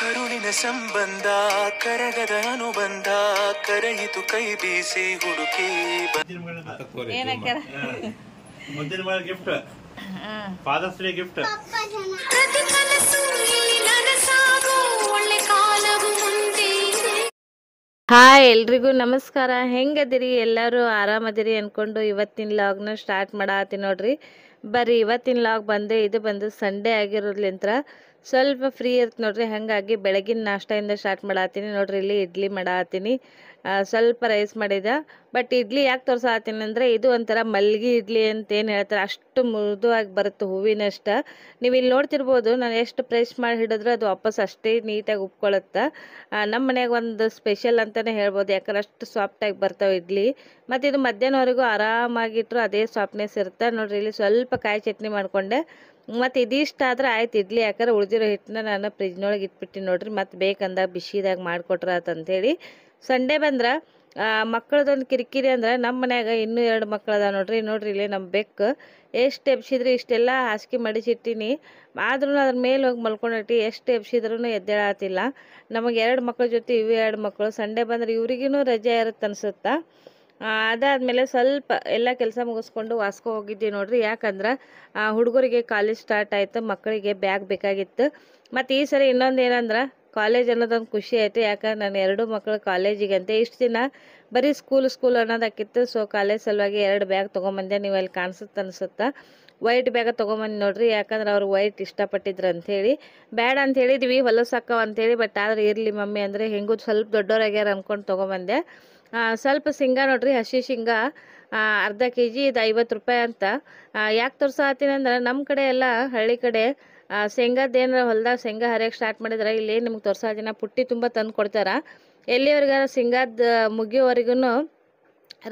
ಕರುಳಿನ ಸಂಬಂಧ ಕರಗದ ಅನುಬಂಧ ಕರೆಯಿತು ಕೈ ಬೀಸಿ ಹುಡುಕಿ ಮುದ್ದಿನ gift father's day gift. Hi ಎಲ್ರಿಗೂ ನಮಸ್ಕಾರ. ಹೆಂಗದಿರಿ ಎಲ್ಲರೂ? ಆರಾಮದಿರಿ ಅನ್ಕೊಂಡು ಇವತ್ತಿನ ಲಾಗ್ನ ಸ್ಟಾರ್ಟ್ ಮಾಡತ್ತೀನಿ ನೋಡ್ರಿ. ಬರ್ರಿ ಇವತ್ತಿನ ಲಾಗ್ ಇದು ಬಂದು ಸಂಡೇ ಆಗಿರೋದ್ಲಿಂತ್ರ ಸ್ವಲ್ಪ ಫ್ರೀ ಇರುತ್ತೆ ನೋಡ್ರಿ. ಹಾಗಾಗಿ ಬೆಳಗಿನ ನಾಷ್ಟದಿಂದ ಸ್ಟಾರ್ಟ್ ಮಾಡತ್ತೀನಿ ನೋಡ್ರಿ. ಇಲ್ಲಿ ಇಡ್ಲಿ ಮಾಡತ್ತೀನಿ, ಸ್ವಲ್ಪ ರೈಸ್ ಮಾಡಿದೆ. ಬಟ್ ಇಡ್ಲಿ ಯಾಕೆ ತೋರ್ಸಾತೀನಿ ಅಂದರೆ ಇದು ಒಂಥರ ಮಲ್ಗಿ ಇಡ್ಲಿ ಅಂತ ಏನು ಹೇಳ್ತಾರೆ, ಅಷ್ಟು ಮೃದುವಾಗಿ ಬರುತ್ತೆ ಹೂವಿನಷ್ಟ. ನೀವು ಇಲ್ಲಿ ನೋಡ್ತಿರ್ಬೋದು, ನಾನು ಎಷ್ಟು ಪ್ರೆಸ್ ಮಾಡಿ ಹಿಡಿದ್ರೆ ಅದು ವಾಪಸ್ ಅಷ್ಟೇ ನೀಟಾಗಿ ಉಪ್ಕೊಳ್ಳುತ್ತೆ. ನಮ್ಮ ಮನ್ಯಾಗ ಒಂದು ಸ್ಪೆಷಲ್ ಅಂತಲೇ ಹೇಳ್ಬೋದು, ಯಾಕಂದ್ರೆ ಅಷ್ಟು ಸಾಫ್ಟಾಗಿ ಬರ್ತಾವೆ ಇಡ್ಲಿ. ಮತ್ತು ಇದು ಮಧ್ಯಾಹ್ನವರೆಗೂ ಆರಾಮಾಗಿಟ್ರು ಅದೇ ಸಾಫ್ಟ್ನೆಸ್ ಇರುತ್ತೆ ನೋಡ್ರಿ. ಇಲ್ಲಿ ಸ್ವಲ್ಪ ಕಾಯಿ ಚಟ್ನಿ ಮಾಡಿಕೊಂಡೆ. ಮತ್ತು ಇದಿಷ್ಟ ಆದ್ರೆ ಆಯ್ತು ಇಡ್ಲಿ, ಯಾಕಂದ್ರೆ ಉಳಿದಿರೋ ಹಿಟ್ಟನ್ನ ನಾನು ಫ್ರಿಜ್ನೊಳಗೆ ಇಟ್ಬಿಟ್ಟು ನೋಡ್ರಿ. ಮತ್ತು ಬೇಕಂದಾಗ ಬಿಸಿದಾಗ ಮಾಡಿಕೊಟ್ರ ಅಂತಂತೇಳಿ. ಸಂಡೇ ಬಂದ್ರೆ ಮಕ್ಕಳದೊಂದು ಕಿರಿಕಿರಿ ಅಂದ್ರೆ ನಮ್ಮ ಮನ್ಯಾಗ ಇನ್ನೂ 2 ಮಕ್ಕಳದ ನೋಡ್ರಿ. ಇಲ್ಲಿ ನಮ್ಮ ಬೆಕ್ಕು ಎಷ್ಟು ಎಬ್ಸಿದ್ರು ಇಷ್ಟೆಲ್ಲ ಹಾಸಿಗೆ ಮಡಿಸಿಟ್ಟಿನಿ, ಆದ್ರೂ ಅದ್ರ ಮೇಲೆ ಹೋಗಿ ಮಲ್ಕೊಂಡಿಟ್ಟು ಎಷ್ಟು ಎಬ್ಸಿದ್ರೂ ಎದ್ದೇಳತ್ತಿಲ್ಲ. ನಮಗೆ 2 ಮಕ್ಕಳ ಜೊತೆ ಇವು 2 ಮಕ್ಕಳು. ಸಂಡೇ ಬಂದ್ರೆ ಇವ್ರಿಗೂ ರಜೆ ಇರುತ್ತೆ ಅನ್ಸುತ್ತಾ. ಅದಾದಮೇಲೆ ಸ್ವಲ್ಪ ಎಲ್ಲ ಕೆಲಸ ಮುಗಿಸ್ಕೊಂಡು ವಾಸ್ಕೊ ಹೋಗಿದ್ವಿ ನೋಡ್ರಿ. ಯಾಕಂದ್ರೆ ಹುಡುಗರಿಗೆ ಕಾಲೇಜ್ ಸ್ಟಾರ್ಟ್ ಆಯಿತು, ಮಕ್ಕಳಿಗೆ ಬ್ಯಾಗ್ ಬೇಕಾಗಿತ್ತು. ಮತ್ತು ಈ ಸರಿ ಇನ್ನೊಂದು ಏನಂದ್ರೆ ಕಾಲೇಜ್ ಅನ್ನೋದೊಂದು ಖುಷಿ ಆಯಿತು. ಯಾಕಂದ್ರೆ ನಾನು 2 ಮಕ್ಕಳು ಕಾಲೇಜಿಗೆ ಅಂತ ಇಷ್ಟು ದಿನ ಬರೀ ಸ್ಕೂಲ್ ಅನ್ನೋದಾಕಿತ್ತು. ಸೊ ಕಾಲೇಜ್ ಸಲುವಾಗಿ 2 ಬ್ಯಾಗ್ ತೊಗೊಂಬಂದೆ. ನೀವು ಅಲ್ಲಿ ಅನ್ಸುತ್ತಾ ವೈಟ್ ಬ್ಯಾಗ ತೊಗೊಂಬಂದು ನೋಡ್ರಿ. ಯಾಕಂದ್ರೆ ಅವ್ರು ವೈಟ್ ಇಷ್ಟಪಟ್ಟಿದ್ರು ಅಂಥೇಳಿ. ಬ್ಯಾಡ ಅಂತ ಹೇಳಿದ್ವಿ ಹೊಲಸಾಕವ ಅಂಥೇಳಿ. ಬಟ್ ಆದ್ರೆ ಇರಲಿ ಮಮ್ಮಿ ಅಂದರೆ ಹೆಂಗೂ ಸ್ವಲ್ಪ ದೊಡ್ಡವರಾಗ್ಯಾರ ಅಂದ್ಕೊಂಡು ತೊಗೊಂಬಂದೆ. ಸ್ವಲ್ಪ ಶೇಂಗಾ ನೋಡ್ರಿ, ಹಸಿ ಶೇಂಗಾ ಅರ್ಧ kg ಇದು 50 ರೂಪಾಯಿ ಅಂತ. ಯಾಕೆ ತೋರ್ಸಾತೀನಿ ಅಂದ್ರೆ ನಮ್ಮ ಕಡೆ ಎಲ್ಲ ಹಳ್ಳಿ ಕಡೆ ಶೇಂಗಾದ ಏನಾರ ಹೊಲ್ದಾಗ ಶೇಂಗಾ ಹರಿಯಕ್ಕೆ ಸ್ಟಾರ್ಟ್ ಮಾಡಿದ್ರೆ ಇಲ್ಲಿ ನಿಮ್ಗೆ ತೋರ್ಸಾದಿನ ಪುಟ್ಟಿ ತುಂಬ ತಂದು ಕೊಡ್ತಾರೆ. ಎಲ್ಲಿವರೆಗಾರ ಶೇಂಗಾದ ಮುಗಿಯೋವರೆಗೂ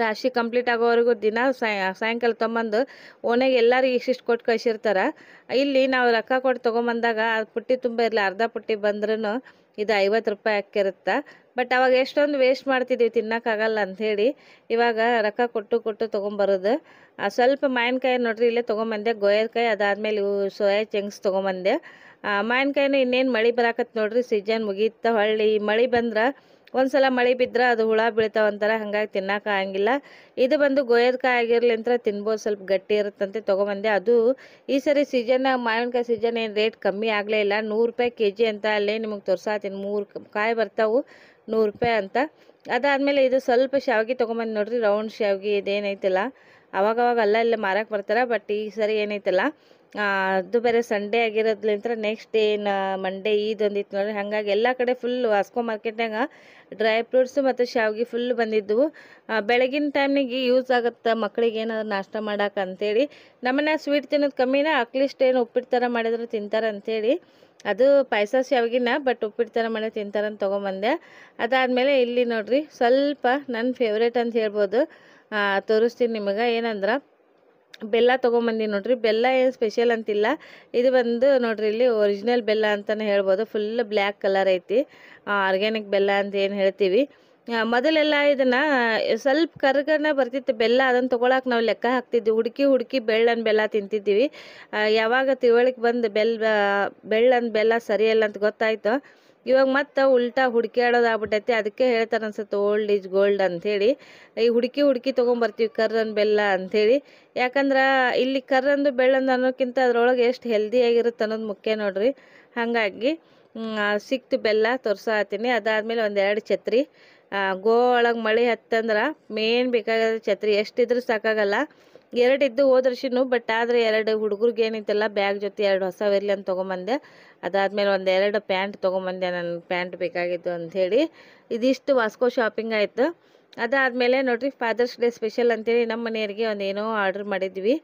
ರಾಶಿ ಕಂಪ್ಲೀಟ್ ಆಗೋವರೆಗೂ ದಿನ ಸಾಯಂಕಾಲ ತೊಗೊಂಬಂದು ಓನೆಗೆ ಎಲ್ಲರಿಗೂ ಇಷ್ಟಿಷ್ಟು ಕೊಟ್ಟು ಕಳಿಸಿರ್ತಾರೆ. ಇಲ್ಲಿ ನಾವು ರೊಕ್ಕ ಕೊಟ್ಟು ತೊಗೊಂಬಂದಾಗ ಅದು ಪುಟ್ಟಿ ತುಂಬ ಇರಲಿ, ಅರ್ಧ ಪುಟ್ಟಿ ಬಂದ್ರೂ ಇದು 50 ರೂಪಾಯಿ ಹಾಕಿರುತ್ತೆ. ಬಟ್ ಅವಾಗ ಎಷ್ಟೊಂದು ವೇಸ್ಟ್ ಮಾಡ್ತಿದ್ದೀವಿ, ತಿನ್ನೋಕ್ಕಾಗಲ್ಲ ಅಂಥೇಳಿ ಇವಾಗ ರೊಕ್ಕ ಕೊಟ್ಟು ತೊಗೊಂಬರೋದು. ಸ್ವಲ್ಪ ಮಾವಿನಕಾಯಿ ನೋಡ್ರಿ ಇಲ್ಲೇ ತೊಗೊಂಬಂದೆ, ಗೋಯದಕಾಯಿ. ಅದಾದಮೇಲೆ ಇವು ಸೋಯಾ ಚಂಕ್ಸ್ ತೊಗೊಂಬಂದೆ. ಮಾವಿನಕಾಯಿನೂ ಇನ್ನೇನು ಮಳೆ ಬರಾಕತ್ತು ನೋಡ್ರಿ, ಸೀಸನ್ ಮುಗೀತಾ. ಹೊಳ್ಳಿ ಮಳೆ ಬಂದ್ರೆ ಒಂದ್ಸಲ ಮಳೆ ಬಿದ್ರೆ ಅದು ಹುಳ ಬೀಳ್ತಾವಂತಾರೆ, ಹಾಗಾಗಿ ತಿನ್ನೋಕ್ಕಾಗಂಗಿಲ್ಲ. ಇದು ಬಂದು ಗೋಯದಕಾಯಿ ಆಗಿರ್ಲಿಂತ್ರ ತಿನ್ಬೋದು, ಸ್ವಲ್ಪ ಗಟ್ಟಿ ಇರುತ್ತಂತೆ ತೊಗೊಂಬಂದೆ. ಅದು ಈ ಸರಿ ಸೀಸನ್ನಾಗ ಮಾವಿನಕಾಯಿ ಸೀಸನ್ ಏನು ರೇಟ್ ಕಮ್ಮಿ ಆಗಲೇ ಇಲ್ಲ. 100 ರೂಪಾಯಿ kg ಅಂತ ಅಲ್ಲೇ ನಿಮಗೆ ತೋರ್ಸಾತೀನಿ. 3 ಕಾಯಿ ಬರ್ತಾವೆ 100 ರೂಪಾಯಿ ಅಂತ. ಅದಾದಮೇಲೆ ಇದು ಸ್ವಲ್ಪ ಶಾವಿಗೆ ತೊಗೊಂಬಂದು ನೋಡ್ರಿ, ರೌಂಡ್ ಶಾವಿಗೆ ಇದೇನೈತಲ್ಲ ಅವಾಗವಾಗ ಅಲ್ಲೇ ಮಾರಕ್ಕೆ ಬರ್ತಾರೆ. ಬಟ್ ಈ ಸರಿ ಏನೈತಲ್ಲ ಅದು ಬೇರೆ ಸಂಡೇ ಆಗಿರೋದ್ಲಿಂತ್ರ ನೆಕ್ಸ್ಟ್ ಏನು ಮಂಡೇ ಇದೊಂದಿತ್ತು ನೋಡ್ರಿ. ಹಾಗಾಗಿ ಎಲ್ಲ ಕಡೆ ಫುಲ್ ವಾಸ್ಕೋ ಮಾರ್ಕೆಟ್ನಾಗ ಡ್ರೈ ಫ್ರೂಟ್ಸು ಮತ್ತು ಶಾವಿಗೆ ಫುಲ್ ಬಂದಿದ್ದವು. ಬೆಳಗಿನ ಟೈಮ್ನಿಗೆ ಯೂಸ್ ಆಗುತ್ತೆ ಮಕ್ಕಳಿಗೆ ಏನಾದ್ರು ನಾಷ್ಟ ಮಾಡೋಕೆ ಅಂಥೇಳಿ. ನಮ್ಮನ್ನ ಸ್ವೀಟ್ ತಿನ್ನೋದು ಕಮ್ಮಿನ, ಅಟ್ಲೀಸ್ಟ್ ಏನು ಉಪ್ಪಿಟ್ಟು ಥರ ಮಾಡಿದ್ರು ತಿಂತಾರೆ ಅಂಥೇಳಿ ಅದು ಪಾಯಸ ಶಾವಿಗೆನ, ಬಟ್ ಉಪ್ಪಿಟ್ಟು ಥರ ಮಾಡಿ ತಿಂತಾರಂತ ತೊಗೊಂಬಂದೆ. ಅದಾದಮೇಲೆ ಇಲ್ಲಿ ನೋಡ್ರಿ ಸ್ವಲ್ಪ ನನ್ನ ಫೇವ್ರೇಟ್ ಅಂತ ಹೇಳ್ಬೋದು, ತೋರಿಸ್ತೀನಿ ನಿಮಗೆ. ಏನಂದ್ರೆ ಬೆಲ್ಲ ತೊಗೊಂಬಂದಿ ನೋಡ್ರಿ. ಬೆಲ್ಲ ಏನು ಸ್ಪೆಷಲ್ ಅಂತಿಲ್ಲ, ಇದು ಬಂದು ನೋಡ್ರಿ ಇಲ್ಲಿ ಒರಿಜಿನಲ್ ಬೆಲ್ಲ ಅಂತಲೇ ಹೇಳ್ಬೋದು. ಫುಲ್ ಬ್ಲ್ಯಾಕ್ ಕಲರ್ ಐತಿ, ಆರ್ಗ್ಯಾನಿಕ್ ಬೆಲ್ಲ ಅಂತ ಏನು ಹೇಳ್ತೀವಿ. ಮೊದಲೆಲ್ಲ ಇದನ್ನು ಸ್ವಲ್ಪ ಕರ್ಗನ ಬರ್ತಿತ್ತು ಬೆಲ್ಲ, ಅದನ್ನು ತೊಗೊಳಕ್ಕೆ ನಾವು ಲೆಕ್ಕ ಹಾಕ್ತಿದ್ವಿ. ಹುಡುಕಿ ಬೆಳ್ಳನ್ ಬೆಲ್ಲ ತಿಂತಿದ್ದೀವಿ. ಯಾವಾಗ ತಿಳುವಳಿಕೆ ಬಂದು ಬೆಳ್ಳನ್ ಬೆಲ್ಲ ಸರಿಯಲ್ಲ ಅಂತ ಗೊತ್ತಾಯ್ತು, ಇವಾಗ ಮತ್ತೆ ಉಲ್ಟಾ ಹುಡುಕ್ಯಾಡೋದಾಗ್ಬಿಟ್ಟೈತಿ. ಅದಕ್ಕೆ ಹೇಳ್ತಾರೆ ಅನ್ಸುತ್ತೆ ಓಲ್ಡ್ ಈಸ್ ಗೋಲ್ಡ್ ಅಂಥೇಳಿ. ಈ ಹುಡುಕಿ ತೊಗೊಂಬರ್ತೀವಿ ಕರ್ರನ್ ಬೆಲ್ಲ ಅಂಥೇಳಿ. ಯಾಕಂದ್ರೆ ಇಲ್ಲಿ ಕರ್ರಂದು ಬೆಳ್ಳಂದು ಅನ್ನೋಕ್ಕಿಂತ ಅದ್ರೊಳಗೆ ಎಷ್ಟು ಹೆಲ್ದಿಯಾಗಿರುತ್ತೆ ಅನ್ನೋದು ಮುಖ್ಯ ನೋಡ್ರಿ. ಹಾಗಾಗಿ ಸಿಕ್ತು ಬೆಲ್ಲ ತೋರ್ಸಾತೀನಿ. ಅದಾದಮೇಲೆ 1-2 ಛತ್ರಿ. ಗೋ ಒಳಗೆ ಮಳೆ ಹತ್ತಂದ್ರೆ ಮೇನ್ ಬೇಕಾಗೋದು ಛತ್ರಿ, ಎಷ್ಟಿದ್ರೂ ಸಾಕಾಗಲ್ಲ. 2 ಇದ್ದು ಹೋದ್ರಶಿನು, ಬಟ್ ಆದರೆ 2 ಹುಡುಗರಿಗೆ ಏನೈತಲ್ಲ ಬ್ಯಾಗ್ ಜೊತೆ 2 ಹೊಸವಿರಲಿ ಅಂತ ತೊಗೊಂಬಂದೆ. ಅದಾದಮೇಲೆ 1-2 ಪ್ಯಾಂಟ್ ತೊಗೊಂಬಂದೆ, ನನ್ನ ಪ್ಯಾಂಟ್ ಬೇಕಾಗಿತ್ತು ಅಂಥೇಳಿ. ಇದಿಷ್ಟು ವಾಸ್ಕೋ ಶಾಪಿಂಗ್ ಆಯಿತು. ಅದಾದಮೇಲೆ ನೋಡ್ರಿ ಫಾದರ್ಸ್ ಡೇ ಸ್ಪೆಷಲ್ ಅಂತೇಳಿ ನಮ್ಮ ಮನೆಯವರಿಗೆ ಒಂದೇನೋ ಆರ್ಡ್ರ್ ಮಾಡಿದ್ವಿ.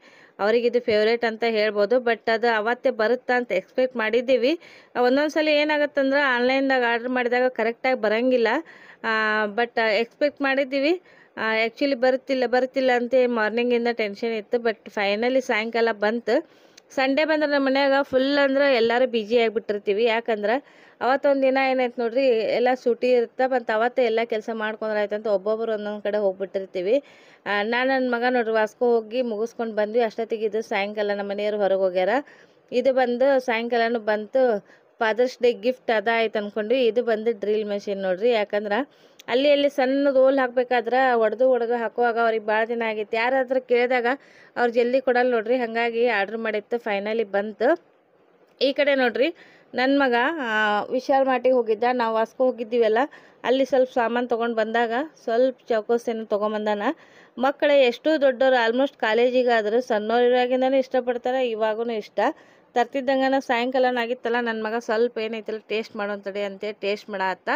ಅವರಿಗಿದು ಫೇವ್ರೇಟ್ ಅಂತ ಹೇಳ್ಬೋದು. ಬಟ್ ಅದು ಅವತ್ತೇ ಬರುತ್ತಾ ಅಂತ ಎಕ್ಸ್ಪೆಕ್ಟ್ ಮಾಡಿದ್ದೀವಿ. ಒಂದೊಂದು ಸಲ ಏನಾಗುತ್ತಂದ್ರೆ ಆನ್ಲೈನ್ದಾಗ ಆರ್ಡ್ರ್ ಮಾಡಿದಾಗ ಕರೆಕ್ಟಾಗಿ ಬರೋಂಗಿಲ್ಲ. ಬಟ್ ಎಕ್ಸ್ಪೆಕ್ಟ್ ಮಾಡಿದ್ದೀವಿ, ಆ್ಯಕ್ಚುಲಿ ಬರ್ತಿಲ್ಲ ಅಂತ ಮಾರ್ನಿಂಗಿಂದ ಟೆನ್ಷನ್ ಇತ್ತು. ಬಟ್ ಫೈನಲಿ ಸಾಯಂಕಾಲ ಬಂತು. ಸಂಡೇ ಬಂದ್ರೆ ನಮ್ಮ ಮನ್ಯಾಗ ಫುಲ್ ಅಂದ್ರೆ ಎಲ್ಲರೂ ಬ್ಯುಸಿ ಆಗಿಬಿಟ್ಟಿರ್ತೀವಿ. ಯಾಕಂದ್ರೆ ಅವತ್ತೊಂದು ದಿನ ಏನಾಯ್ತು ನೋಡ್ರಿ, ಎಲ್ಲ ಸೂಟಿ ಇರುತ್ತೆ. ಮತ್ತು ಅವತ್ತೇ ಎಲ್ಲ ಕೆಲಸ ಮಾಡ್ಕೊಂಡ್ರೆ ಆಯ್ತಂತ ಒಬ್ಬೊಬ್ಬರು ಒಂದೊಂದು ಕಡೆ ಹೋಗ್ಬಿಟ್ಟಿರ್ತೀವಿ. ನಾನು ನನ್ನ ಮಗ ನೋಡ್ರಿ ವಾಸ್ಕೋ ಹೋಗಿ ಮುಗಿಸ್ಕೊಂಡು ಬಂದ್ವಿ. ಅಷ್ಟೊತ್ತಿಗೆ ಇದು ಸಾಯಂಕಾಲ ನಮ್ಮ ಮನೆಯವರು ಹೊರಗೆ ಹೋಗ್ಯಾರ. ಇದು ಬಂದು ಸಾಯಂಕಾಲನೂ ಬಂತು ಫಾದರ್ಸ್ ಡೇ ಗಿಫ್ಟ್ ಅದ ಆಯ್ತು ಅಂದ್ಕೊಂಡ್ವಿ. ಇದು ಬಂದು ಡ್ರಿಲ್ ಮೆಷಿನ್ ನೋಡ್ರಿ. ಯಾಕಂದ್ರೆ ಅಲ್ಲಿ ಸಣ್ಣದು ಓಲ್ ಹಾಕ್ಬೇಕಾದ್ರೆ ಒಡೆದು ಹಾಕುವಾಗ ಅವ್ರಿಗೆ ಭಾಳ ದಿನ ಆಗಿತ್ತು. ಯಾರಾದ್ರೂ ಕೇಳಿದಾಗ ಅವ್ರು ಜಲ್ದಿ ಕೊಡಲ್ಲ ನೋಡ್ರಿ. ಹಾಗಾಗಿ ಆರ್ಡ್ರ್ ಮಾಡಿತ್ತು, ಫೈನಲಿ ಬಂತು. ಈ ಕಡೆ ನೋಡ್ರಿ ನನ್ನ ಮಗ ವಿಶಾಲ್ ಮಾರ್ಟಿಗೆ ಹೋಗಿದ್ದ, ನಾವು ವಾಸ್ಕೋ ಹೋಗಿದ್ದೀವಲ್ಲ, ಅಲ್ಲಿ ಸ್ವಲ್ಪ ಸಾಮಾನು ತೊಗೊಂಡು ಬಂದಾಗ ಸ್ವಲ್ಪ ಚೌಕೋಸೇನು ತೊಗೊಂಬಂದಾನ. ಮಕ್ಕಳು ಎಷ್ಟು ದೊಡ್ಡವರು ಆಲ್ಮೋಸ್ಟ್ ಕಾಲೇಜಿಗಾದರೂ ಸಣ್ಣವರಾಗಿಂದನೂ ಇಷ್ಟಪಡ್ತಾರೆ, ಇವಾಗೂ ಇಷ್ಟ. ತರ್ತಿದ್ದಂಗನ ಸಾಯಂಕಾಲನ ಆಗಿತ್ತಲ್ಲ, ನನ್ನ ಮಗ ಸ್ವಲ್ಪ ಏನೈತಲ್ಲ ಟೇಸ್ಟ್ ಮಾಡೋಂತಡಿ ಅಂತೇಳಿ ಟೇಸ್ಟ್ ಮಾಡತ್ತ.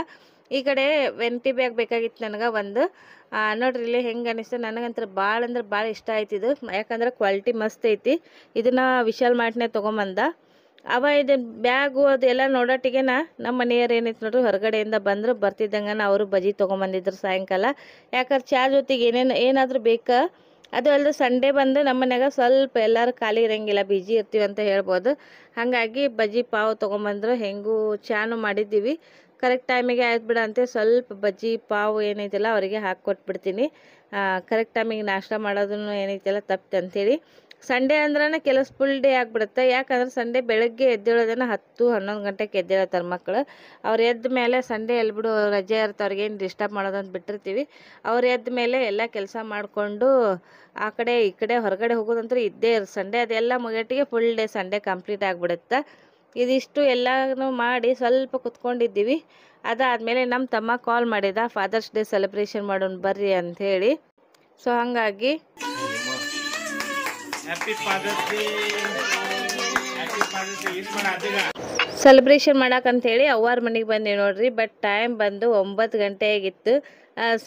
ಈ ಕಡೆ ವೆಂಟಿ ಬ್ಯಾಗ್ ಬೇಕಾಗಿತ್ತು ನನಗೆ ಒಂದು. ನೋಡ್ರಿ ಇಲ್ಲಿ ಹೆಂಗೆ ಅನಿಸ್ತು, ನನಗಂತೂ ಭಾಳ ಅಂದ್ರೆ ಭಾಳ ಇಷ್ಟ ಆಯ್ತಿದು. ಯಾಕಂದ್ರೆ ಕ್ವಾಲಿಟಿ ಮಸ್ತ್ ಐತಿ. ಇದನ್ನು ವಿಶಾಲ್ ಮಾರ್ಟ್ನೇ ತೊಗೊಂಬಂದ ಇದು ಬ್ಯಾಗು ಅದೆಲ್ಲ ನೋಡೋಟ್ಟಿಗೆನ ನಮ್ಮ ಮನೆಯವ್ರು ಏನೈತೆ ನೋಡ್ರಿ ಹೊರಗಡೆಯಿಂದ ಬಂದರು. ಬರ್ತಿದ್ದಂಗೆ ಅವರು ಬಜ್ಜಿ ತೊಗೊಂಬಂದಿದ್ರು ಸಾಯಂಕಾಲ. ಯಾಕಂದ್ರೆ ಚಾ ಜೊತೆಗೆ ಏನಾದರೂ ಬೇಕಾ. ಅದು ಅಲ್ಲದೆ ಸಂಡೇ ಬಂದು ನಮ್ಮ ಮನ್ಯಾಗ ಸ್ವಲ್ಪ ಎಲ್ಲರೂ ಖಾಲಿ ಇರೋಂಗಿಲ್ಲ, ಬಿಜಿ ಇರ್ತೀವಿ ಅಂತ ಹೇಳ್ಬೋದು. ಹಾಗಾಗಿ ಬಜ್ಜಿ ಪಾವ್ ತೊಗೊಂಬಂದ್ರು. ಹೆಂಗೂ ಚಾನು ಮಾಡಿದ್ದೀವಿ, ಕರೆಕ್ಟ್ ಟೈಮಿಗೆ ಆಯ್ತು ಬಿಡ ಅಂತ ಸ್ವಲ್ಪ ಬಜ್ಜಿ ಪಾವ್ ಏನೈತಿಲ್ಲ ಅವರಿಗೆ ಹಾಕ್ಕೊಟ್ಬಿಡ್ತೀನಿ. ಕರೆಕ್ಟ್ ಟೈಮಿಗೆ ನಾಷ್ಟ ಮಾಡೋದನ್ನು ಏನೈತಿಲ್ಲ ತಪ್ಪು ಅಂಥೇಳಿ. ಸಂಡೇ ಅಂದ್ರೆ ಕೆಲಸ ಫುಲ್ ಡೇ ಆಗಿಬಿಡುತ್ತೆ. ಯಾಕಂದ್ರೆ ಸಂಡೇ ಬೆಳಗ್ಗೆ ಎದ್ದೇಳೋದನ್ನು 10-11 ಗಂಟೆಗೆ ಎದ್ದೇಳ್ತಾರೆ ಮಕ್ಕಳು. ಅವ್ರು ಎದ್ದ ಮೇಲೆ ಸಂಡೇ ಎಲ್ಬಿಡು ರಜೆ ಇರುತ್ತೆ, ಅವ್ರಿಗೇನು ಡಿಸ್ಟರ್ಬ್ ಮಾಡೋದಂತ ಬಿಟ್ಟಿರ್ತೀವಿ. ಅವ್ರು ಎದ್ದ ಮೇಲೆ ಎಲ್ಲ ಕೆಲಸ ಮಾಡಿಕೊಂಡು ಆ ಕಡೆ ಈ ಕಡೆ ಹೊರಗಡೆ ಹೋಗೋದಂತೂ ಇದ್ದೇ ಸಂಡೇ ಅದೆಲ್ಲ ಮುಗಿಯಟ್ಟಿಗೆ ಫುಲ್ ಡೇ ಸಂಡೇ ಕಂಪ್ಲೀಟ್ ಆಗಿಬಿಡುತ್ತೆ. ಇದಿಷ್ಟು ಎಲ್ಲನೂ ಮಾಡಿ ಸ್ವಲ್ಪ ಕುತ್ಕೊಂಡಿದ್ದೀವಿ. ಅದಾದಮೇಲೆ ನಮ್ಮ ತಮ್ಮ ಕಾಲ್ ಮಾಡಿದ, ಫಾದರ್ಸ್ ಡೇ ಸೆಲೆಬ್ರೇಷನ್ ಮಾಡೋಣ ಬರ್ರಿ ಅಂಥೇಳಿ. ಸೊ ಹಾಗಾಗಿ ಸೆಲೆಬ್ರೇಷನ್ ಮಾಡಕ್ಕಂಥೇಳಿ ಅವ್ವಾರ ಮನೆಗೆ ಬಂದೀವಿ ನೋಡ್ರಿ. ಬಟ್ ಟೈಮ್ ಬಂದು 9 ಗಂಟೆ ಆಗಿತ್ತು.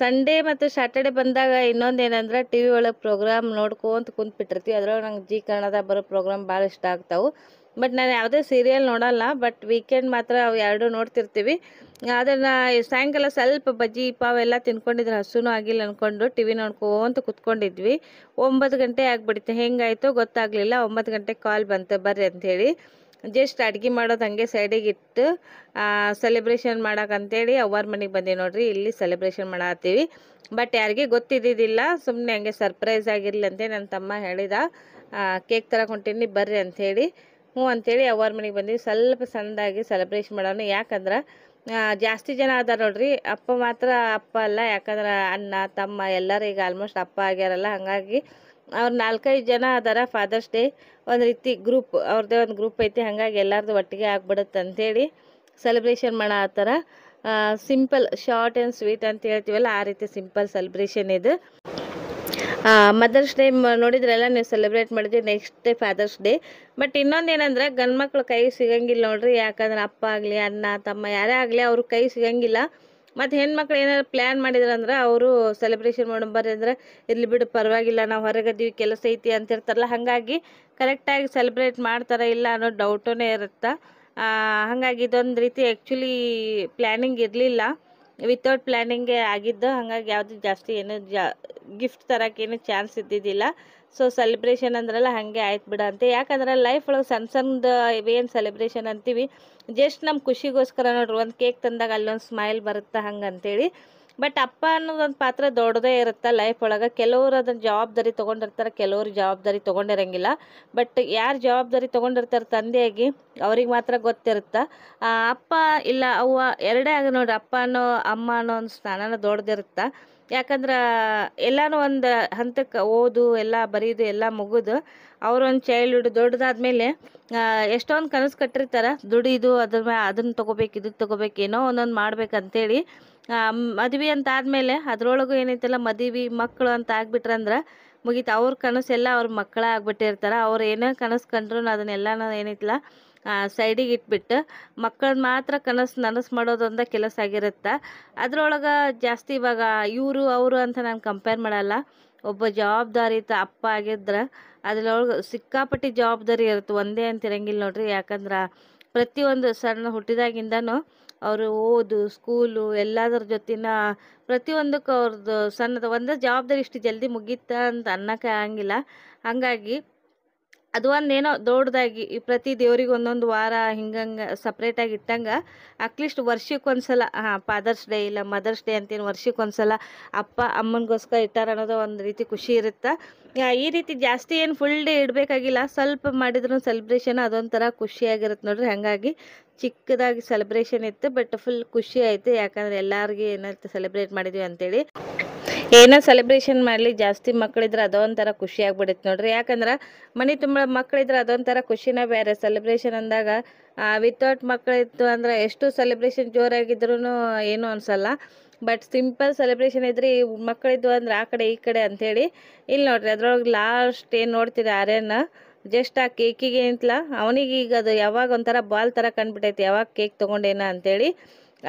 ಸಂಡೇ ಮತ್ತು ಸ್ಯಾಟರ್ಡೆ ಬಂದಾಗ ಇನ್ನೊಂದು ಏನಂದ್ರೆ ಟಿ ವಿ ಒಳಗೆ ಪ್ರೋಗ್ರಾಮ್ ನೋಡ್ಕೊಂತ ಕುಂತ್ಬಿಟ್ಟಿರ್ತೀವಿ. ಅದ್ರೊಳಗೆ ನಂಗೆ ಜಿ ಕನ್ನಡದಾಗ ಬರೋ ಪ್ರೋಗ್ರಾಮ್ ಭಾಳ ಇಷ್ಟ ಆಗ್ತಾವೆ. ಬಟ್ ನಾನು ಯಾವುದೇ ಸೀರಿಯಲ್ ನೋಡಲ್ಲ, ಬಟ್ ವೀಕೆಂಡ್ ಮಾತ್ರ ಅವು ಎರಡೂ ನೋಡ್ತಿರ್ತೀವಿ. ಅದನ್ನು ಸಾಯಂಕಾಲ ಸ್ವಲ್ಪ ಬಜ್ಜಿ ಪಾವ್ ಎಲ್ಲ ತಿನ್ಕೊಂಡಿದ್ರೆ ಹಸುನೂ ಆಗಿಲ್ಲ ಅಂದ್ಕೊಂಡು ಟಿ ವಿ ನೋಡ್ಕೊಂತ ಕುತ್ಕೊಂಡಿದ್ವಿ. 9 ಗಂಟೆ ಆಗಿಬಿಡುತ್ತೆ. ಹೆಂಗಾಯಿತು ಗೊತ್ತಾಗಲಿಲ್ಲ. 9 ಗಂಟೆಗೆ ಕಾಲ್ ಬಂತು ಬರ್ರಿ ಅಂಥೇಳಿ. ಜಸ್ಟ್ ಅಡುಗೆ ಮಾಡೋದು ಹಾಗೆ ಸೈಡಿಗೆ ಇಟ್ಟು ಸೆಲೆಬ್ರೇಷನ್ ಮಾಡೋಕ್ಕಂತೇಳಿ ಅವ್ವಾರ ಮನೆಗೆ ಬಂದೀವಿ ನೋಡ್ರಿ. ಇಲ್ಲಿ ಸೆಲೆಬ್ರೇಷನ್ ಮಾಡತ್ತೀವಿ. ಬಟ್ ಯಾರಿಗೆ ಗೊತ್ತಿದ್ದಿದ್ದಿಲ್ಲ, ಸುಮ್ಮನೆ ಹಂಗೆ ಸರ್ಪ್ರೈಸ್ ಆಗಿರಲಿ ಅಂತೇಳಿ ನನ್ನ ತಮ್ಮ ಹೇಳಿದ. ಕೇಕ್ ತರಕ್ಕೆ ಹೊಂಟೀನಿ ಬರ್ರಿ ಅಂಥೇಳಿ. ಹ್ಞೂ ಅಂಥೇಳಿ ಅವ್ವಾರ ಮನೆಗೆ ಬಂದೀವಿ. ಸ್ವಲ್ಪ ಸಣ್ಣದಾಗಿ ಸೆಲೆಬ್ರೇಷನ್ ಮಾಡೋಣ. ಯಾಕಂದ್ರೆ ಜಾಸ್ತಿ ಜನ ಅದಾರ ನೋಡ್ರಿ. ಅಪ್ಪ ಮಾತ್ರ ಅಪ್ಪ ಅಲ್ಲ, ಯಾಕಂದ್ರೆ ಅಣ್ಣ ತಮ್ಮ ಎಲ್ಲರೂ ಈಗ ಆಲ್ಮೋಸ್ಟ್ ಅಪ್ಪ ಆಗ್ಯಾರಲ್ಲ. ಹಾಗಾಗಿ ಅವ್ರು 4-5 ಜನ ಅದಾರ. ಫಾದರ್ಸ್ ಡೇ ಒಂದು ರೀತಿ ಗ್ರೂಪ್, ಅವ್ರದ್ದೇ ಒಂದು ಗ್ರೂಪ್ ಐತಿ. ಹಾಗಾಗಿ ಎಲ್ಲರದು ಒಟ್ಟಿಗೆ ಆಗ್ಬಿಡುತ್ತೆ ಅಂಥೇಳಿ ಸೆಲೆಬ್ರೇಷನ್ ಮಾಡತ್ತಾರ. ಸಿಂಪಲ್ ಶಾರ್ಟ್ ಆ್ಯಂಡ್ ಸ್ವೀಟ್ ಅಂತ ಹೇಳ್ತೀವಲ್ಲ, ಆ ರೀತಿ ಸಿಂಪಲ್ ಸೆಲೆಬ್ರೇಷನ್ ಇದು. ಮದರ್ಸ್ ಡೇ ನೋಡಿದ್ರೆಲ್ಲ ನೀವು ಸೆಲೆಬ್ರೇಟ್ ಮಾಡಿದ್ವಿ. Next day Father's Day. But ಇನ್ನೊಂದು ಏನಂದ್ರೆ ಗಂಡು ಮಕ್ಳು ಕೈ ಸಿಗಂಗಿಲ್ಲ ನೋಡ್ರಿ. ಯಾಕಂದ್ರೆ ಅಪ್ಪ ಆಗಲಿ ಅಣ್ಣ ತಮ್ಮ ಯಾರೇ ಆಗಲಿ ಅವ್ರ ಕೈ ಸಿಗಂಗಿಲ್ಲ. ಮತ್ತು ಹೆಣ್ಮಕ್ಳು ಏನಾದ್ರು ಪ್ಲ್ಯಾನ್ ಮಾಡಿದ್ರಂದ್ರೆ ಅವರು ಸೆಲೆಬ್ರೇಷನ್ ಮಾಡೋ ಬರ್ರಿ ಅಂದ್ರೆ ಇರ್ಲಿ ಬಿಡು ಪರವಾಗಿಲ್ಲ, ನಾವು ಹೊರಗದೀವಿ ಕೆಲಸ ಐತಿ ಅಂತಿರ್ತಾರಲ್ಲ. ಹಾಗಾಗಿ ಕರೆಕ್ಟಾಗಿ ಸೆಲೆಬ್ರೇಟ್ ಮಾಡ್ತಾರೆ ಇಲ್ಲ ಅನ್ನೋ ಡೌಟೇ ಇರುತ್ತೆ. ಹಾಗಾಗಿ ಇದೊಂದು ರೀತಿ ಆ್ಯಕ್ಚುಲಿ ಪ್ಲ್ಯಾನಿಂಗ್ ಇರಲಿಲ್ಲ, ವಿತೌಟ್ ಪ್ಲ್ಯಾನಿಂಗೇ ಆಗಿದ್ದು. ಹಾಗಾಗಿ ಯಾವುದು ಜಾಸ್ತಿ ಏನು ಗಿಫ್ಟ್ ತರೋಕ್ಕೇನು ಚಾನ್ಸ್ ಇದ್ದಿದ್ದಿಲ್ಲ. ಸೊ ಸೆಲೆಬ್ರೇಷನ್ ಅಂದ್ರಲ್ಲ ಹಾಗೆ ಆಯ್ತು ಬಿಡ ಅಂತ. ಯಾಕಂದ್ರೆ ಲೈಫ್ ಒಳಗೆ ಸಣ್ಣದು ಇವೇನು ಸೆಲೆಬ್ರೇಷನ್ ಅಂತೀವಿ, ಜಸ್ಟ್ ನಮ್ಮ ಖುಷಿಗೋಸ್ಕರ ನೋಡ್ರಿ. ಒಂದು ಕೇಕ್ ತಂದಾಗ ಅಲ್ಲೊಂದು ಸ್ಮೈಲ್ ಬರುತ್ತೆ ಹಂಗಂತೇಳಿ. ಬಟ್ ಅಪ್ಪ ಅನ್ನೋದೊಂದು ಪಾತ್ರ ದೊಡ್ಡದೇ ಇರುತ್ತೆ ಲೈಫ್ ಒಳಗೆ. ಕೆಲವರು ಅದನ್ನು ಜವಾಬ್ದಾರಿ ತೊಗೊಂಡಿರ್ತಾರೆ, ಕೆಲವರು ಜವಾಬ್ದಾರಿ ತೊಗೊಂಡಿರಂಗಿಲ್ಲ. ಬಟ್ ಯಾರು ಜವಾಬ್ದಾರಿ ತೊಗೊಂಡಿರ್ತಾರೆ ತಂದೆಯಾಗಿ ಅವ್ರಿಗೆ ಮಾತ್ರ ಗೊತ್ತಿರುತ್ತೆ. ಅಪ್ಪ ಇಲ್ಲ ಅವ್ವ ಎರಡೇ ಆಗ ನೋಡ್ರಿ. ಅಪ್ಪ ಅನ್ನೋ ಅಮ್ಮ ಅನ್ನೋ ಒಂದು ಸ್ಥಾನನ ದೊಡ್ಡದಿರುತ್ತೆ. ಯಾಕಂದ್ರೆ ಎಲ್ಲನೂ ಒಂದು ಹಂತಕ್ಕೆ ಓದು ಎಲ್ಲ ಬರೀದು ಎಲ್ಲ ಮುಗಿದು ಅವರೊಂದು ಚೈಲ್ಡ್ಹುಡ್ ದೊಡ್ಡದಾದ್ಮೇಲೆ ಎಷ್ಟೊಂದು ಕನಸು ಕಟ್ಟಿರ್ತಾರೆ. ದುಡಿದು ಅದನ್ನು ತೊಗೋಬೇಕು ಇದನ್ನು ತೊಗೋಬೇಕು ಏನೋ ಒಂದೊಂದು ಮಾಡ್ಬೇಕಂತೇಳಿ. ಮದುವೆ ಅಂತ ಆದಮೇಲೆ ಅದರೊಳಗೂ ಏನೈತಲ್ಲ ಮದುವೆ ಮಕ್ಕಳು ಅಂತ ಆಗ್ಬಿಟ್ರಂದ್ರೆ ಮುಗೀತು. ಅವ್ರ ಕನಸೆಲ್ಲ ಅವ್ರ ಮಕ್ಕಳ ಆಗ್ಬಿಟ್ಟಿರ್ತಾರೆ. ಅವ್ರು ಏನೋ ಕನಸು ಕಂಡ್ರು ಅದನ್ನೆಲ್ಲ ಏನೈತಿಲ್ಲ ಸೈಡಿಗೆ ಇಟ್ಬಿಟ್ಟು ಮಕ್ಕಳನ್ನ ಮಾತ್ರ ನನಸು ಮಾಡೋದೊಂದು ಕೆಲಸ ಆಗಿರುತ್ತೆ. ಅದರೊಳಗೆ ಜಾಸ್ತಿ ಇವಾಗ ಇವರು ಅವರು ಅಂತ ನಾನು ಕಂಪೇರ್ ಮಾಡಲ್ಲ. ಒಬ್ಬ ಜವಾಬ್ದಾರಿತ ಅಪ್ಪ ಆಗಿದ್ರೆ ಅದ್ರೊಳಗೆ ಸಿಕ್ಕಾಪಟ್ಟಿ ಜವಾಬ್ದಾರಿ ಇರುತ್ತೆ, ಒಂದೇ ಅಂತ ಇರಂಗಿಲ್ಲ ನೋಡ್ರಿ. ಯಾಕಂದ್ರೆ ಪ್ರತಿಯೊಂದು ಸಣ್ಣ ಹುಟ್ಟಿದಾಗಿಂದನೂ ಅವರು ಓದು ಸ್ಕೂಲು ಎಲ್ಲದರ ಜೊತೆನ ಪ್ರತಿಯೊಂದಕ್ಕೂ ಅವ್ರದ್ದು ಸಣ್ಣದು ಒಂದೇ ಜವಾಬ್ದಾರಿ ಇಷ್ಟು ಜಲ್ದಿ ಮುಗೀತಾ ಅಂತ ಅನ್ನೋಕ್ಕೆ ಆಗಂಗಿಲ್ಲ. ಹಾಗಾಗಿ ಅದು ಒಂದೇನೋ ದೊಡ್ಡದಾಗಿ ಈ ಪ್ರತಿ ದೇವ್ರಿಗೆ ಒಂದೊಂದು ವಾರ ಹಿಂಗಂಗೆ ಸಪ್ರೇಟಾಗಿ ಇಟ್ಟಂಗೆ ಅಟ್ಲೀಸ್ಟ್ ವರ್ಷಕ್ಕೊಂದ್ಸಲ ಫಾದರ್ಸ್ ಡೇ ಇಲ್ಲ ಮದರ್ಸ್ ಡೇ ಅಂತೀನಿ, ವರ್ಷಕ್ಕೊಂದ್ಸಲ ಅಪ್ಪ ಅಮ್ಮನಿಗೋಸ್ಕರ ಇಟ್ಟಾರ ಅನ್ನೋದು ಒಂದು ರೀತಿ ಖುಷಿ ಇರುತ್ತೆ. ಈ ರೀತಿ ಜಾಸ್ತಿ ಏನು ಫುಲ್ ಡೇ ಇಡಬೇಕಾಗಿಲ್ಲ, ಸ್ವಲ್ಪ ಮಾಡಿದ್ರು ಸೆಲೆಬ್ರೇಷನ್ ಅದೊಂಥರ ಖುಷಿಯಾಗಿರುತ್ತೆ ನೋಡ್ರಿ. ಹಾಗಾಗಿ ಚಿಕ್ಕದಾಗಿ ಸೆಲೆಬ್ರೇಷನ್ ಇತ್ತು, ಬಟ್ ಫುಲ್ ಖುಷಿ ಆಯಿತು. ಯಾಕಂದರೆ ಎಲ್ಲರಿಗೆ ಏನಾಯ್ತು ಸೆಲೆಬ್ರೇಟ್ ಮಾಡಿದ್ವಿ ಅಂತೇಳಿ. ಏನೋ ಸೆಲೆಬ್ರೇಷನ್ ಮಾಡಲಿ ಜಾಸ್ತಿ ಮಕ್ಕಳಿದ್ರೆ ಅದೊಂಥರ ಖುಷಿ ಆಗ್ಬಿಡುತ್ತೆ ನೋಡ್ರಿ. ಯಾಕಂದ್ರೆ ಮನೆ ತುಂಬ ಮಕ್ಕಳಿದ್ರೆ ಅದೊಂಥರ ಖುಷಿನೇ ಬೇರೆ. ಸೆಲೆಬ್ರೇಷನ್ ಅಂದಾಗ ವಿತೌಟ್ ಮಕ್ಕಳಿತ್ತು ಅಂದ್ರೆ ಎಷ್ಟು ಸೆಲೆಬ್ರೇಷನ್ ಜೋರಾಗಿದ್ರೂ ಏನೂ ಅನಿಸಲ್ಲ. ಬಟ್ ಸಿಂಪಲ್ ಸೆಲೆಬ್ರೇಷನ್ ಇದ್ರಿ ಮಕ್ಕಳಿದ್ವು ಅಂದ್ರೆ ಆ ಕಡೆ ಈ ಕಡೆ ಅಂಥೇಳಿ. ಇಲ್ಲಿ ನೋಡ್ರಿ ಅದ್ರೊಳಗೆ ಲಾಸ್ಟ್ ಏನು ನೋಡ್ತೀರಿ ಆರ್ಯನ ಜಸ್ಟ್ ಆ ಕೇಕಿಗೆ ಅಂತಲ ಅವನಿಗೆ ಈಗ ಅದು ಯಾವಾಗ ಒಂಥರ ಬಾಲ್ ಥರ ಕಂಡುಬಿಟ್ಟೈತಿ ಯಾವಾಗ ಕೇಕ್ ತೊಗೊಂಡೇನ ಅಂಥೇಳಿ.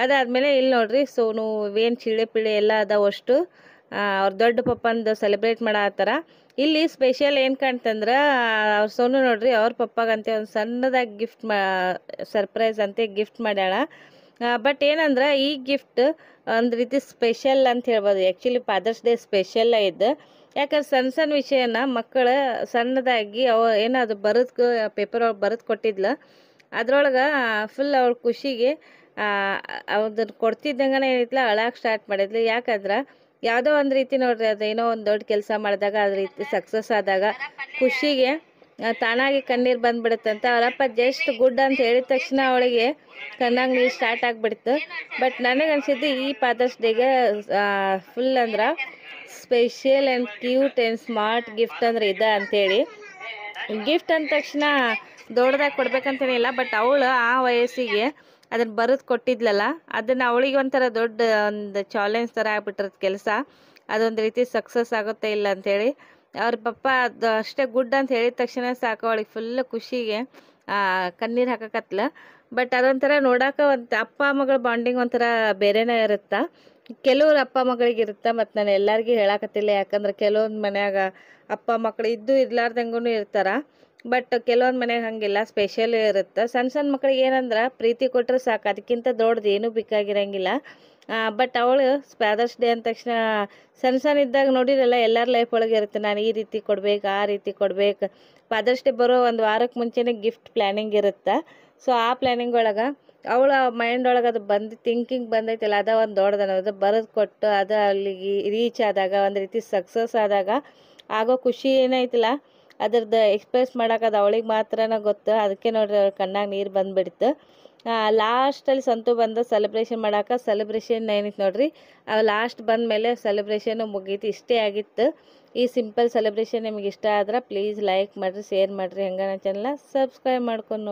ಅದಾದಮೇಲೆ ಇಲ್ಲಿ ನೋಡ್ರಿ ಸೋನು ಏನು ಚಿಳ್ಳೆ ಪಿಳ್ಳೆ ಎಲ್ಲ ಅದಾವಷ್ಟು ಅವ್ರ ದೊಡ್ಡ ಪಪ್ಪಂದು ಸೆಲೆಬ್ರೇಟ್ ಮಾಡತ್ತಾರ. ಇಲ್ಲಿ ಸ್ಪೆಷಲ್ ಏನು ಕಾಣ್ತಂದ್ರೆ ಅವ್ರ ಸೋನು ನೋಡ್ರಿ ಅವ್ರ ಪಪ್ಪಗಂತೆ ಒಂದು ಸಣ್ಣದಾಗಿ ಗಿಫ್ಟ್ ಸರ್ಪ್ರೈಸ್ ಅಂತೆ ಗಿಫ್ಟ್ ಮಾಡ್ಯಾಳ. ಬಟ್ ಏನಂದ್ರೆ ಈ ಗಿಫ್ಟ್ ಒಂದು ರೀತಿ ಸ್ಪೆಷಲ್ ಅಂತ ಹೇಳ್ಬೋದು. ಆ್ಯಕ್ಚುಲಿ ಫಾದರ್ಸ್ ಡೇ ಸ್ಪೆಷಲ್ ಇದ್ದು, ಯಾಕಂದ್ರೆ ಸಣ್ಣ ಸಣ್ಣ ವಿಷಯನ ಮಕ್ಕಳು ಸಣ್ಣದಾಗಿ ಏನೋ ಅದು ಬರೆದು ಪೇಪರ್ ಒಳಗೆ ಬರೆದು ಕೊಟ್ಟಿದ್ಲು. ಅದ್ರೊಳಗೆ ಫುಲ್ ಅವ್ಳ ಖುಷಿಗೆ ಅದನ್ನು ಕೊಡ್ತಿದ್ದಂಗೆ ಏನಿತ್ಲ ಅಳಕ್ಕೆ ಸ್ಟಾರ್ಟ್ ಮಾಡಿದ್ಲು. ಯಾಕಂದ್ರೆ ಯಾವುದೋ ಒಂದು ರೀತಿ ನೋಡ್ರಿ ಅದೇನೋ ಒಂದು ದೊಡ್ಡ ಕೆಲಸ ಮಾಡಿದಾಗ ಅದ್ರ ರೀತಿ ಸಕ್ಸಸ್ ಆದಾಗ ಖುಷಿಗೆ ತಾನಾಗಿ ಕಣ್ಣೀರು ಬಂದ್ಬಿಡುತ್ತಂತ. ಅವರಪ್ಪ ಜಸ್ಟ್ ಗುಡ್ ಅಂತ ಹೇಳಿದ ತಕ್ಷಣ ಅವಳಿಗೆ ಕಣ್ಣಾಗ ನೀರು ಸ್ಟಾರ್ಟ್ ಆಗಿಬಿಡ್ತು. ಬಟ್ ನನಗೆ ಅನಿಸಿದ್ದು ಈ ಫಾದರ್ಸ್ ಡೇಗೆ ಫುಲ್ ಅಂದ್ರೆ special and cute and smart gift ಅಂದ್ರೆ ಇದೆ ಅಂಥೇಳಿ. ಗಿಫ್ಟ್ ಅಂದ ತಕ್ಷಣ ದೊಡ್ಡದಾಗಿ ಕೊಡ್ಬೇಕಂತೇನಿಲ್ಲ, ಬಟ್ ಅವಳು ಆ ವಯಸ್ಸಿಗೆ ಅದನ್ನು ಬರೆದು ಕೊಟ್ಟಿದ್ಲಲ್ಲ, ಅದನ್ನು ಅವಳಿಗೆ ಒಂಥರ ದೊಡ್ಡ ಒಂದು ಚಾಲೆಂಜ್ ಥರ ಆಗ್ಬಿಟ್ಟಿರೋದು ಕೆಲಸ. ಅದೊಂದು ರೀತಿ ಸಕ್ಸಸ್ ಆಗುತ್ತೆ ಇಲ್ಲ ಅಂಥೇಳಿ ಅವ್ರ ಪಪ್ಪ ಅದು ಅಷ್ಟೇ ಗುಡ್ ಅಂತ ಹೇಳಿದ ತಕ್ಷಣ ಸಾಕು ಅವಳಿಗೆ ಫುಲ್ ಖುಷಿಗೆ ಕಣ್ಣೀರು ಹಾಕಕತ್ಲ. ಬಟ್ ಅದೊಂಥರ ನೋಡೋಕೆ ಒಂದು ಅಪ್ಪ ಮಗಳ ಬಾಂಡಿಂಗ್ ಒಂಥರ ಬೇರೆನೇ ಇರುತ್ತೆ. ಕೆಲವ್ರು ಅಪ್ಪ ಮಗಳಿಗೆ ಇರುತ್ತೆ, ಮತ್ತು ನಾನು ಎಲ್ಲರಿಗೂ ಹೇಳಕತ್ತಿಲ್ಲ. ಯಾಕಂದ್ರೆ ಕೆಲವೊಂದು ಮನ್ಯಾಗ ಅಪ್ಪ ಮಕ್ಕಳು ಇದ್ದು ಇರ್ಲಾರ್ದಂಗೂ ಇರ್ತಾರೆ. ಬಟ್ ಕೆಲವೊಂದು ಮನೆಗೆ ಹಾಗಿಲ್ಲ, ಸ್ಪೆಷಲ್ ಇರುತ್ತೆ. ಸಣ್ಣ ಸಣ್ಣ ಮಕ್ಳಿಗೆ ಏನಂದ್ರೆ ಪ್ರೀತಿ ಕೊಟ್ಟರೆ ಸಾಕು, ಅದಕ್ಕಿಂತ ದೊಡ್ಡದು ಏನೂ ಬೇಕಾಗಿರಂಗಿಲ್ಲ. ಬಟ್ ಅವಳು ಫಾದರ್ಸ್ ಡೇ ಅಂದ ತಕ್ಷಣ ಸಣ್ಣ ಸಣ್ಣ ಇದ್ದಾಗ ನೋಡಿರಲ್ಲ ಎಲ್ಲರ ಲೈಫ್ ಒಳಗೆ ಇರುತ್ತೆ, ನಾನು ಈ ರೀತಿ ಕೊಡ್ಬೇಕು ಆ ರೀತಿ ಕೊಡ್ಬೇಕು. ಫಾದರ್ಸ್ ಡೇ ಬರೋ ಒಂದು ವಾರಕ್ಕೆ ಮುಂಚೆನೇ ಗಿಫ್ಟ್ ಪ್ಲ್ಯಾನಿಂಗ್ ಇರುತ್ತೆ. ಸೊ ಆ ಪ್ಲ್ಯಾನಿಂಗ್ ಒಳಗೆ ಅವಳ ಮೈಂಡ್ ಒಳಗೆ ಅದು ಥಿಂಕಿಂಗ್ ಬಂದೈತಲ್ಲ ಅದ ಒಂದು ದೊಡ್ಡದನ್ನೋದು ಬರೆದು ಕೊಟ್ಟು ಅದು ಅಲ್ಲಿಗೆ ರೀಚ್ ಆದಾಗ ಒಂದು ರೀತಿ ಸಕ್ಸಸ್ ಆದಾಗ ಆಗೋ ಖುಷಿ ಏನೈತಿಲ್ಲ ಅದ್ರದ್ದು ಎಕ್ಸ್ಪ್ರೆಸ್ ಮಾಡೋಕ್ಕದು ಅವಳಿಗೆ ಮಾತ್ರನೇ ಗೊತ್ತು. ಅದಕ್ಕೆ ನೋಡ್ರಿ ಅವ್ರ ಕಣ್ಣಾಗ ನೀರು ಬಂದುಬಿಡ್ತು. ಲಾಸ್ಟಲ್ಲಿ ಸಂತು ಬಂದು ಸೆಲೆಬ್ರೇಷನ್ ಮಾಡೋಕೆ ಸೆಲೆಬ್ರೇಷನ್ ಏನಿತ್ತು ನೋಡ್ರಿ, ಲಾಸ್ಟ್ ಬಂದ ಮೇಲೆ ಸೆಲೆಬ್ರೇಷನ್ನು ಮುಗೀತು. ಇಷ್ಟೇ ಆಗಿತ್ತು. ಈ ಸಿಂಪಲ್ ಸೆಲೆಬ್ರೇಷನ್ ನಿಮಗೆ ಇಷ್ಟ ಆದ್ರೆ ಪ್ಲೀಸ್ ಲೈಕ್ ಮಾಡಿರಿ, ಶೇರ್ ಮಾಡಿರಿ, ಹಂಗೆ ನನ್ನ ಚಾನಲ್ನ ಸಬ್ಸ್ಕ್ರೈಬ್ ಮಾಡ್ಕೊಂಡು